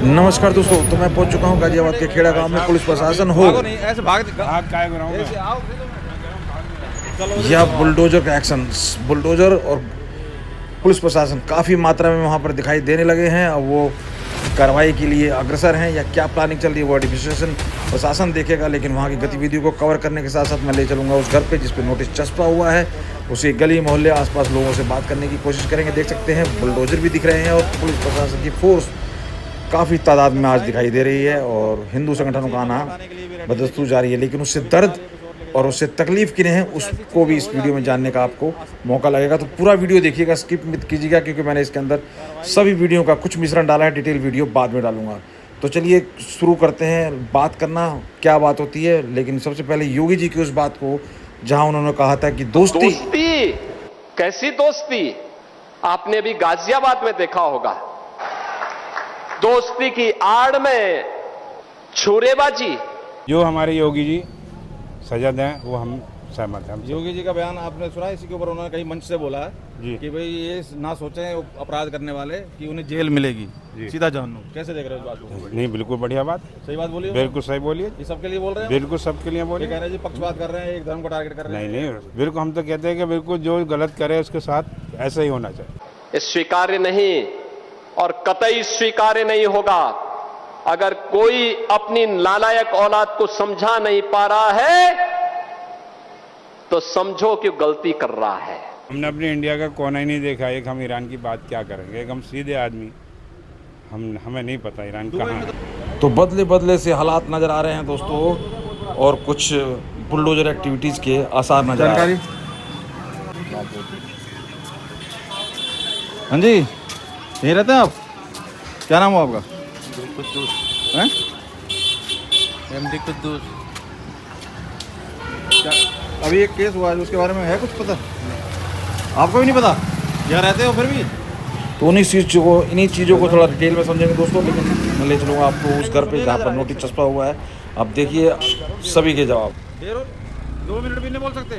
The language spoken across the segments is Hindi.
नमस्कार दोस्तों, तो मैं पहुंच चुका हूं गाजियाबाद के खेड़ा गांव में। पुलिस प्रशासन हो या बुलडोजर का एक्शन, बुलडोजर और पुलिस प्रशासन काफ़ी मात्रा में वहां पर दिखाई देने लगे हैं। अब वो कार्रवाई के लिए अग्रसर हैं या क्या प्लानिंग चल रही है वो एडमिनिस्ट्रेशन प्रशासन देखेगा, लेकिन वहाँ की गतिविधियों को कवर करने के साथ साथ मैं ले चलूँगा उस घर पे जिस पे नोटिस चस्पा हुआ है। उसी गली मोहल्ले आसपास लोगों से बात करने की कोशिश करेंगे। देख सकते हैं बुलडोजर भी दिख रहे हैं और पुलिस प्रशासन की फोर्स काफ़ी तादाद में आज दिखाई दे रही है और हिंदू संगठनों का आना बदस्तूर जारी है। लेकिन उससे दर्द और उससे तकलीफ़ किन्हें है उसको भी इस वीडियो में जानने का आपको मौका लगेगा। तो पूरा वीडियो देखिएगा, स्किप मत कीजिएगा, क्योंकि मैंने इसके अंदर सभी वीडियो का कुछ मिश्रण डाला है। डिटेल वीडियो बाद में डालूंगा। तो चलिए शुरू करते हैं बात करना, क्या बात होती है। लेकिन सबसे पहले योगी जी की उस बात को जहां उन्होंने कहा था कि दोस्ती कैसी दोस्ती आपने भी गाजियाबाद में देखा होगा। दोस्ती की आड़ में छुरेबाजी। जो हमारे योगी जी सजा दें वो हम सहमत हैं। योगी जी का बयान आपने सुना, इसी के ऊपर उन्होंने कहीं मंच से बोला है जी कि भाई ये ना सोचें अपराध करने वाले कि उन्हें जेल मिलेगी, सीधा जानू। कैसे देख रहे हो इस बात को? नहीं, बिल्कुल बढ़िया बात, सही बात बोलिए। बिल्कुल सही बोलिए। ये सबके लिए बोल रहे हैं? बिल्कुल सबके लिए ये बोलिए। कह रहे हैं जी पक्षपात कर रहे हैं, एक धर्म को टारगेट कर रहे हैं। नहीं, बिल्कुल हम तो कहते हैं कि बिल्कुल जो गलत करे उसके साथ ऐसा ही होना चाहिए। स्वीकार्य नहीं और कतई स्वीकार्य नहीं होगा। अगर कोई अपनी नालायक औलाद को समझा नहीं पा रहा है तो समझो कि गलती कर रहा है। हमने अपने इंडिया का कोना ही नहीं देखा। एक हम ईरान की बात क्या करेंगे, एक हम सीधे आदमी, हमें नहीं पता ईरान कहाँ है। तो बदले बदले से हालात नज़र आ रहे हैं दोस्तों, और कुछ बुलडोजर एक्टिविटीज़ के आसार नजर आ रहे हैं। हाँ जी, यहीं रहते हैं आप? क्या नाम हो आपका? हैं? एमडी कुद्दूस। क्या अभी एक केस हुआ है उसके बारे में है कुछ पता? आपको भी नहीं पता? यहाँ रहते हो फिर भी? तो इन्हीं चीज़ों को थोड़ा डिटेल में समझेंगे दोस्तों। लेकिन मैं ले चलूँगा आपको उस घर पे जहाँ पर नोटिस चस्पा हुआ है। अब देखिए सभी के जवाब। 2 मिनट भी नहीं बोल सकते?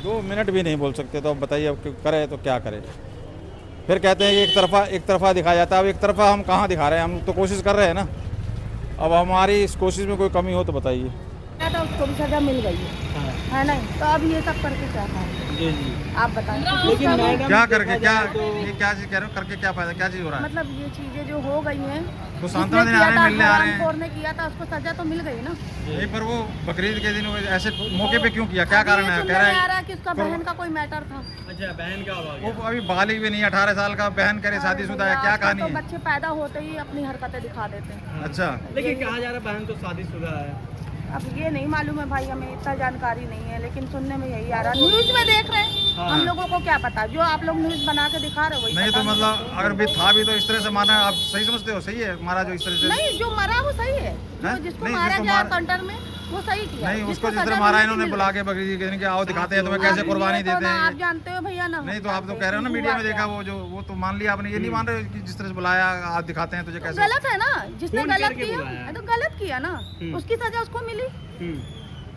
2 मिनट भी नहीं बोल सकते तो अब बताइए अब करे तो क्या करें? फिर कहते हैं कि एक तरफा दिखाया जाता है। अब एक तरफा हम कहाँ दिखा रहे हैं? हम तो कोशिश कर रहे हैं ना। अब हमारी इस कोशिश में कोई कमी हो तो बताइए। तो उसको भी सजा मिल गई है नहीं, तो अब ये सब करके क्या फायदा? आप बताएं। लेकिन क्या करके क्या ये क्या चीज कह रहे हो? करके क्या फायदा? क्या चीज हो रहा है? मतलब ये चीजें जो हो गई हैं तो सांत्वना देने आ रहे हैं, मिलने आ रहे हैं। हरामखोर ने किया था उसको सजा तो मिल गई ना। नहीं, पर वो बकरीद के दिन ऐसे मौके पे क्यों किया? क्या कारण है? कह रहा है कि उसका बहन का कोई मैटर था। अच्छा, बहन का वो अभी बालिग भी नहीं, 18 साल का, बहन करे, शादीशुदा है, क्या कहानी तो है? बच्चे पैदा होते ही अपनी हरकतें दिखा देते हैं। अच्छा, लेकिन कहा जा रहा है बहन तो शादीशुदा है। अब ये नहीं मालूम है भाई, हमें इतना जानकारी नहीं है, लेकिन सुनने में यही आ रहा है। न्यूज में देख रहे हैं। हाँ। हम लोगों को क्या पता, जो आप लोग न्यूज बना के दिखा रहे हो वही नहीं पता तो मतलब अगर भी था भी तो इस तरह से माना आप सही समझते हो? सही है मारा जो इस तरह से? नहीं, जो मरा वो सही है। जो जिसको नहीं, मारा जिसको गया मार- काउंटर में वो सही किया। नहीं, उसको जिसको जिस तरह सजा मारा मिली इन्होंने मिल बुला गई। के बकरीद के दिन के आओ दिखाते हैं तुम्हें कैसे कुर्बानी ये तो देते ना आप हैं। जानते हो भैया ना। नहीं तो आप तो कह रहे हो ना मीडिया में देखा, वो तो मान लिया आपने। ये नहीं मान रहे कि जिस तरह से बुलाया आप दिखाते हैं तुझे कैसे? गलत है ना, जिसने फोन गलत करके किया बुलाया। तो गलत किया ना। उसकी सजा उसको मिली, हम्म।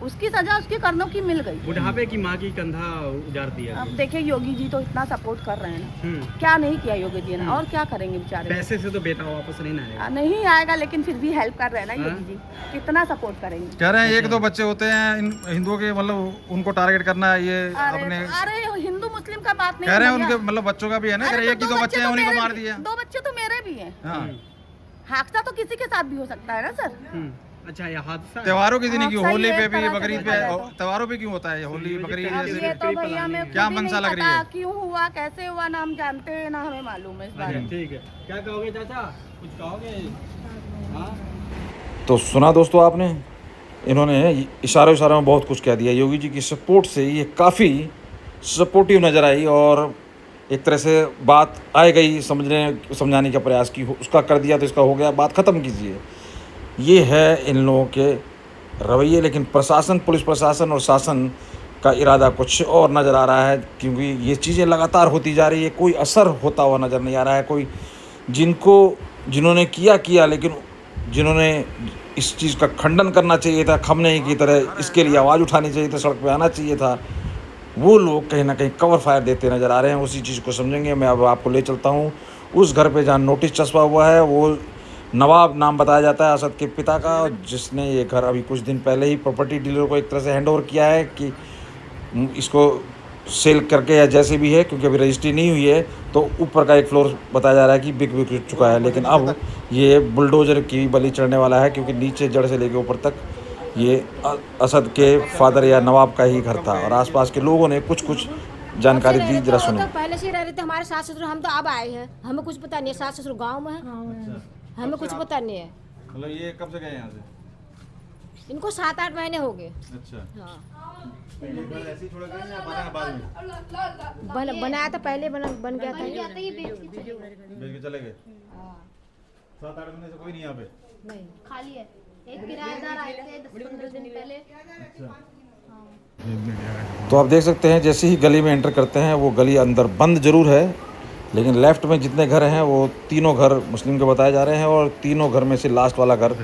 उसकी सजा उसके कर्मों की मिल गई। बुढ़ापे की माँ की कंधा उजाड़ दिया। अब देखिए योगी जी तो इतना सपोर्ट कर रहे हैं ना, हम्म। क्या नहीं किया योगी जी ने, और क्या करेंगे बेचारे? पैसे से तो बेटा वापस नहीं ना आएगा। नहीं आएगा, लेकिन फिर भी हेल्प कर रहे हैं ना योगी जी, कितना सपोर्ट करेंगे। कह रहे हैं 1-2 बच्चे होते हैं इन हिंदुओं के, मतलब उनको टारगेट करना है ये अपने। अरे हिंदू मुस्लिम का बात नहीं कह रहे हैं भैया। उनके मतलब बच्चों का भी है ना। कह रहे हैं 1 ही 2 बच्चे हैं उन्हीं को मार दिया। 2 बच्चे तो मेरे भी हैं। हाँ, हादसा तो किसी के साथ भी हो सकता है ना सर। अच्छा, ये हादसा है। त्योहारों के दिन क्यों? सही होली है, पे एक भी, तरह से बकरीद पे, देखा जाए तो। त्योहारों पे क्यों होता है होली बकरीद अब जैसे? ये तो भैया मैं क्या खुद ही मंशा नहीं लग रही है? पता क्यों हुआ, कैसे हुआ, ना हम जानते हैं ना हमें मालूम है इस बारे में। ठीक है, क्या कहोगे चाचा? कुछ कहोगे? हाँ, तो सुना दोस्तों आपने, इन्होंने इशारों में बहुत कुछ कह दिया। योगी जी की सपोर्ट से ये काफ़ी सपोर्टिव नज़र आई और एक तरह से बात आए गई समझाने का प्रयास की, उसका कर दिया तो इसका हो गया, बात ख़त्म कीजिए। ये है इन लोगों के रवैये। लेकिन प्रशासन, पुलिस प्रशासन और शासन का इरादा कुछ और नज़र आ रहा है, क्योंकि ये चीज़ें लगातार होती जा रही है, कोई असर होता हुआ नज़र नहीं आ रहा है। कोई जिन्होंने किया, लेकिन जिन्होंने इस चीज़ का खंडन करना चाहिए था, खमने की तरह इसके लिए आवाज़ उठानी चाहिए था, सड़क पे आना चाहिए था, वो लोग कहीं ना कहीं कवर फायर देते नज़र आ रहे हैं। उसी चीज़ को समझेंगे। मैं अब आपको ले चलता हूँ उस घर पे जहाँ नोटिस चस्पा हुआ है। वो नवाब नाम बताया जाता है असद के पिता का, जिसने ये घर अभी कुछ दिन पहले ही प्रॉपर्टी डीलर को एक तरह से हैंड ओवर किया है कि इसको सेल करके या जैसे भी है, क्योंकि अभी रजिस्ट्री नहीं हुई है। तो ऊपर का एक फ्लोर बताया जा रहा है कि बिक चुका है, लेकिन अब ये बुलडोजर की बलि चढ़ने वाला है, क्योंकि नीचे जड़ से लेके ऊपर तक ये असद के फादर या नवाब का ही घर था। और आसपास के लोगों ने कुछ जानकारी दी, जरा सुनिए। पहले से रह रहे थे हमारे सास ससुर, हम तो अब आए हैं, हमें कुछ पता नहीं है। सास ससुर गांव में है, हमें कुछ पता नहीं है। मतलब ये कब से गए यहाँ से? इनको 7-8 महीने हो गए। अच्छा, हाँ, ये घर ऐसे ही छोड़ गए या बनाया बाद में? बनाया था पहले, बन गया था ये। बेच के चले गए? 7-8 महीने से कोई नहीं यहाँ पे? नहीं, खाली है। एक किराएदार आए थे 10-15 दिन पहले। तो आप देख सकते हैं जैसे ही गली में एंटर करते हैं, वो गली अंदर बंद जरूर है, लेकिन लेफ्ट में जितने घर हैं वो तीनों घर मुस्लिम के बताए जा रहे हैं। और तीनों घर में से लास्ट वाला घर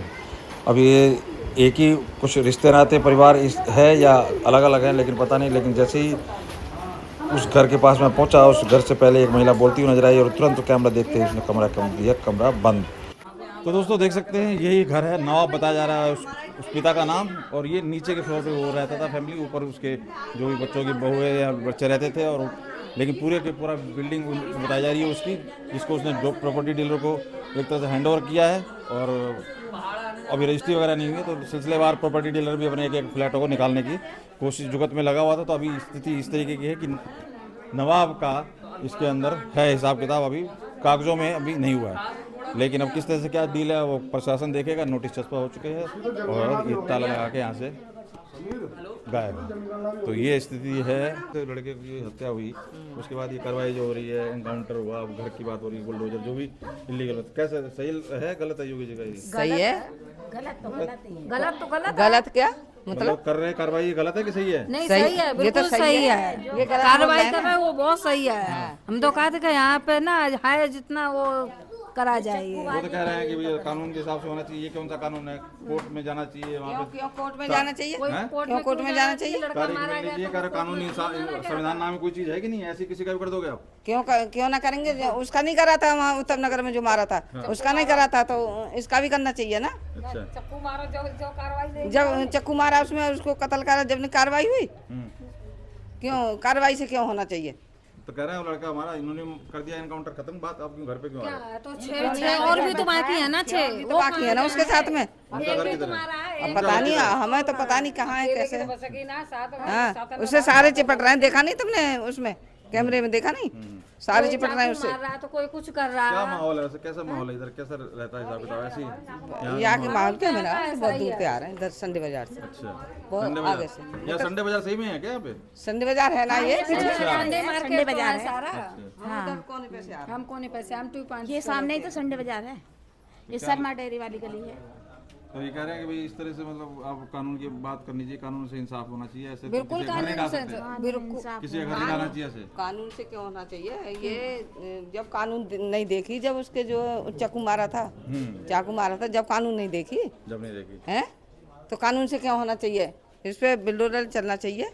अब ये एक ही कुछ रिश्ते नाते परिवार है या अलग अलग हैं, लेकिन पता नहीं। लेकिन जैसे ही उस घर के पास में पहुंचा, उस घर से पहले एक महिला बोलती हुई नजर आई और तुरंत कैमरा देखते ही उसने कमरा बंद। तो दोस्तों देख सकते हैं यही घर है, नवाब बताया जा रहा है उस पिता का नाम। और ये नीचे के फ्लोर पे वो रहता था फैमिली, ऊपर उसके जो भी बच्चों की बहू है या बच्चे रहते थे। और लेकिन पूरा बिल्डिंग बताई जा रही है उसकी, जिसको उसने प्रॉपर्टी डीलर को एक तरह से हैंड ओवर किया है। और अभी रजिस्ट्री वगैरह नहीं हुई है, तो सिलसिलेवार प्रॉपर्टी डीलर भी अपने एक फ्लैटों को निकालने की कोशिश जुगत में लगा हुआ था। तो अभी स्थिति इस तरीके की है कि नवाब का इसके अंदर है हिसाब किताब, अभी कागजों में अभी नहीं हुआ है। लेकिन अब किस तरह से क्या डील है वो प्रशासन देखेगा। नोटिस चस्पा हो चुके हैं और ये ताला लगा के यहाँ से गायब। तो ये स्थिति है। तो लड़के की हत्या हुई, उसके बाद ये कार्रवाई जो हो रही है, एनकाउंटर हुआ, अब घर की बात हो रही है, बुलडोजर जो भी इलीगल, कैसे सही है गलत है योगी जी का? ये सही है। गलत क्या मतलब कर रहे हैं कार्रवाई, गलत है कि सही है? नहीं सही है, बिल्कुल सही है। ये कार्रवाई कर रहे हैं वो बहुत सही है। हम तो कहते कि यहाँ पे ना है जितना वो करा जाए। वो तो कह रहे हैं कि भैया कानून के हिसाब से होना चाहिए। ये कौन सा कानून है? कोर्ट में जाना चाहिए, वहाँ पे क्यों कोर्ट में जाना चाहिए? हैं? क्यों कोर्ट में जाना चाहिए? तारीख मिल लीजिए, कह रहे कानूनी संविधान नाम कोई चीज है कि नहीं? ऐसी किसी का भी कर दोगे आप? क्यों ना करेंगे? उसका नहीं करा था वहाँ उत्तम नगर में जो मारा था, उसका नहीं करा था, तो इसका भी करना चाहिए ना। अच्छा, चक्कू मारा जो कार्रवाई जब चक्कू मारा उसमें उसको कत्ल करा, जब नहीं कार्रवाई हुई, क्यों कार्रवाई से क्यों होना चाहिए? तो कह रहे हैं वो लड़का हमारा, इन्होंने कर दिया एनकाउंटर, खत्म बात। आप क्यों घर पे क्यों आ रहे? तो 6 और भी तो बाकी है ना, 6 तो बाकी है ना उसके साथ में। उनका घर किधर है? अब पता नहीं, हमें तो पता नहीं कहाँ है कैसे। हाँ, उससे सारे चिपट रहे हैं, देखा नहीं तुमने? उसमें कैमरे में देखा नहीं? सारे चिपट रहे हैं उससे। मार रहा है तो कोई कुछ कर रहा क्या है। माहौल है वैसे? कैसा माहौल है इधर? कैसा रहता है हिसाब किताब? ऐसे ही यहाँ के माहौल क्या मेरा बहुत दूर पे आ रहे हैं, इधर संडे बाजार से। अच्छा, बहुत संडे आगे से। बाजार, यहाँ संडे बाजार सही में है क्या यहाँ पे? संडे बाजार है ना ये? संडे बाजार है सारा। हाँ, कौन पैसे आ रहे हैं? हम कौन पैसे, हम 2.5 ये सामने ही तो संडे बाजार है, ये शर्मा डेयरी वाली गली है। तो ये कह रहे हैं कि भाई इस तरह से मतलब आप कानून की बात करनी चाहिए, कानून से इंसाफ होना चाहिए। ऐसे बिल्कुल किसी का घर नहीं डाल सकते, बिल्कुल किसी का घर नहीं डालना चाहिए ऐसे। कानून से क्यों होना चाहिए? ये जब कानून नहीं देखी, जब उसके जो चाकू मारा था, जब कानून नहीं देखी, जब नहीं देखी है तो कानून से क्यों होना चाहिए? इस पे बिल्डोजर चलना चाहिए।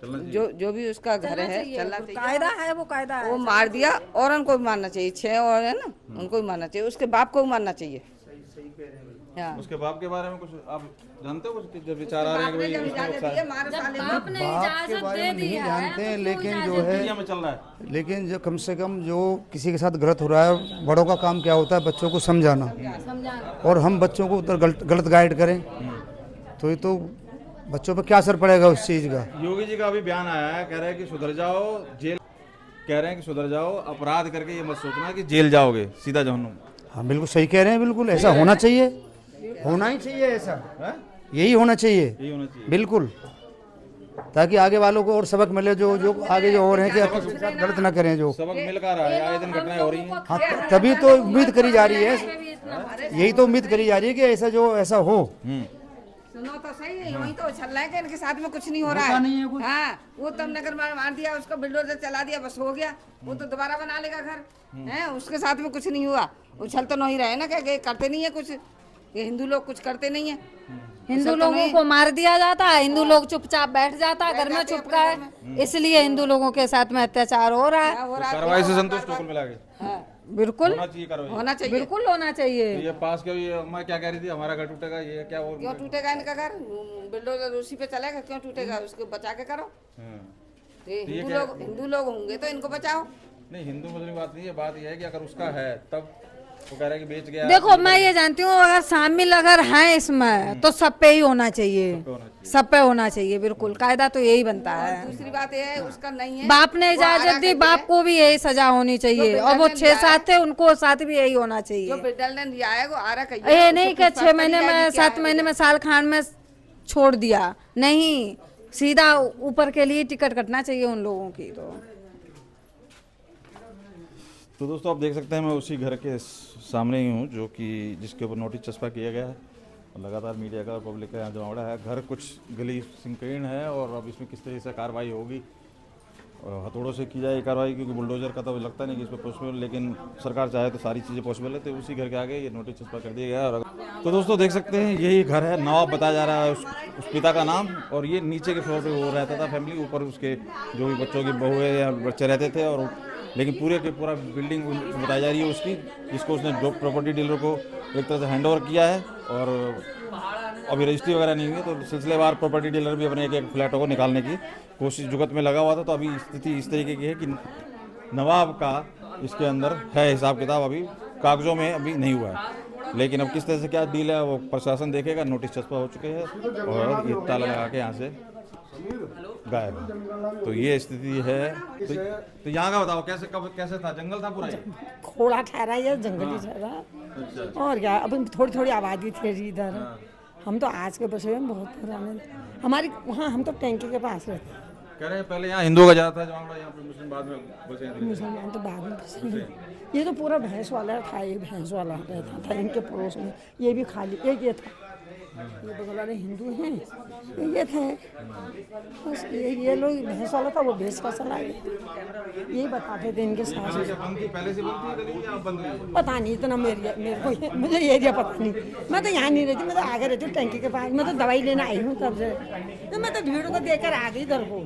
चलना चाहिए। जो भी उसका घर है चलना चाहिए। कायदा है, वो कायदा है। वो मार दिया और उनको भी मारना चाहिए। 6 और है ना, उनको भी मारना चाहिए, उसके बाप को भी मारना चाहिए। हाँ। उसके बाप के बारे में कुछ आप जानते हो? कुछ जब विचार आ रहे हैं कि भाई उसका नुकसान बाप के बारे में नहीं जानते हैं, लेकिन जो है दुनिया में चल रहा है। लेकिन जो कम से कम जो किसी के साथ गलत हो रहा है, बड़ों का काम क्या होता है? बच्चों को समझाना। और हम बच्चों को उधर गलत गाइड करें तो ये तो बच्चों पर क्या असर पड़ेगा उस चीज़ का? योगी जी का अभी बयान आया है, कह रहे हैं कि सुधर जाओ, जेल, कह रहे हैं कि सुधर जाओ, अपराध करके ये मत सोचना कि जेल जाओगे, सीधा जहन्नुम। हाँ बिल्कुल सही कह रहे हैं, बिल्कुल ऐसा होना चाहिए, होना ही चाहिए ऐसा, यही होना चाहिए, यही होना चाहिए बिल्कुल, ताकि आगे वालों को और सबक मिले, जो आगे जो और हैं कि गलत ना करें। जो सबक मिल कर रहा है, आए दिन घटनाएं हो रही हैं। हाँ, तभी तो उम्मीद करी जा रही है, यही तो उम्मीद करी जा रही है कि ऐसा हो। सुनो तो सही है, वही तो चल रहा है कि इनके साथ में कुछ नहीं हो रहा है। हाँ, वो तब नगर मार दिया, उसको बिल्डोजर चला दिया, बस हो गया। वो तो दोबारा बना लेगा घर, है, उसके साथ में कुछ नहीं हुआ। उछल तो नहीं रहे ना, क्या करते नहीं है कुछ, ये हिंदू लोग कुछ करते नहीं है। हिंदू लोगों को मार दिया जाता है, हिंदू लोग चुपचाप बैठ जाता है, घर में चुपका है, इसलिए हिंदू लोगों के साथ में अत्याचार हो रहा है। कार्रवाई से संतुष्ट हो कुल मिला के? बिल्कुल होना चाहिए कार्रवाई। होना चाहिए। बिल्कुल होना चाहिए। ये पास के ये अम्मा क्या कह रही थी, हमारा घर टूटेगा, ये क्या और क्यों टूटेगा इनका घर? बिल्डोजर उसी पे चलेगा, क्यों टूटेगा? उसको बचा के करो। हाँ। ये तो ये हिंदू लोग होंगे तो इनको बचाओ। नहीं, हिंदू मुस्लिम बात नहीं है, बात यह है कि अगर उसका है तब वो कह रहा है कि बेच गया। देखो मैं ये जानती हूँ अगर शामिल अगर है इसमें तो सब पे ही होना चाहिए, सब पे होना चाहिए। बिल्कुल कायदा तो यही बनता है। दूसरी बात ये है उसका नहीं है, बाप ने इजाजत दी, बाप को भी यही सजा होनी चाहिए। और वो 6-7 थे उनको साथ भी यही होना जो चाहिए। बिल्डर ने दिया है वो आ रहा कहिए। ये नहीं कि 6 महीने में 7 महीने में साल खान में छोड़ दिया, नहीं, सीधा ऊपर के लिए टिकट कटना चाहिए उन लोगों की। तो दोस्तों आप देख सकते हैं मैं उसी घर के सामने ही हूँ जो कि जिसके ऊपर नोटिस चस्पा किया गया है और लगातार मीडिया का और पब्लिक का यहाँ जमावड़ा है। घर कुछ गली संकीर्ण है और अब इसमें किस तरह से कार्रवाई होगी, हथौड़ों से की जाए कार्रवाई, क्योंकि बुलडोजर का तो लगता नहीं कि इस पर पॉसिबल, लेकिन सरकार चाहे तो सारी चीज़ें पॉसिबल है। तो उसी घर के आगे ये नोटिस चस्पा कर दिया गया है। तो दोस्तों देख सकते हैं यही घर है, नवाब बताया जा रहा है उस पिता का नाम, और ये नीचे के फ्लोर पे वो रहता था फैमिली, ऊपर उसके जो भी बच्चों की बहू है या बच्चे रहते थे। और लेकिन पूरे के पूरा बिल्डिंग बताई जा रही है उसकी, जिसको उसने प्रॉपर्टी डीलर को एक तरह से हैंड ओवर किया है और अभी रजिस्ट्री वगैरह नहीं हुई है। तो सिलसिलेवार प्रॉपर्टी डीलर भी अपने एक फ्लैटों को निकालने की कोशिश जुगत में लगा हुआ था। तो अभी स्थिति इस तरीके की है कि नवाब का इसके अंदर है हिसाब किताब, अभी कागजों में अभी नहीं हुआ है, लेकिन अब किस तरह से क्या डील है वो प्रशासन देखेगा। नोटिस चस्पा हो चुके हैं और ये ताला लगा के यहाँ से गायब। तो ये स्थिति है। तो यहाँ का बताओ कैसे कब कैसे था? जंगल था पूरा? खोड़ा ठहरा या जंगली ठहरा और क्या। अब थोड़ी थोड़ी आबादी थी इधर। हम तो आज के बसे में बहुत पुराने, हमारी वहाँ हम तो टैंकी के पास रहते। कह रहे हैं पहले यहाँ हिंदुओं का ज़्यादा था जमावड़ा, यहाँ पे मुस्लिम बाद में बसे हैं। मुसलमान तो बाद में बसे। ये तो पूरा भैंस वाला था, ये भैंस वाला रहता था इनके पड़ोस में। ये भी खाली एक ये था, ये बगल वाले हिंदू हैं, ये थे बस। ये लोग भैंस वाला था, वो भैंस का चला गया। यही बताते थे इनके साथ। पहले से पता नहीं इतना मेरे को मुझे एरिया पता नहीं। मैं तो यहाँ नहीं रहती, मैं तो आगे रहती हूँ टैंकी के पास। मैं तो दवाई लेना आई हूँ तब से, तो मैं तो भीड़ को देकर आ गई इधर को।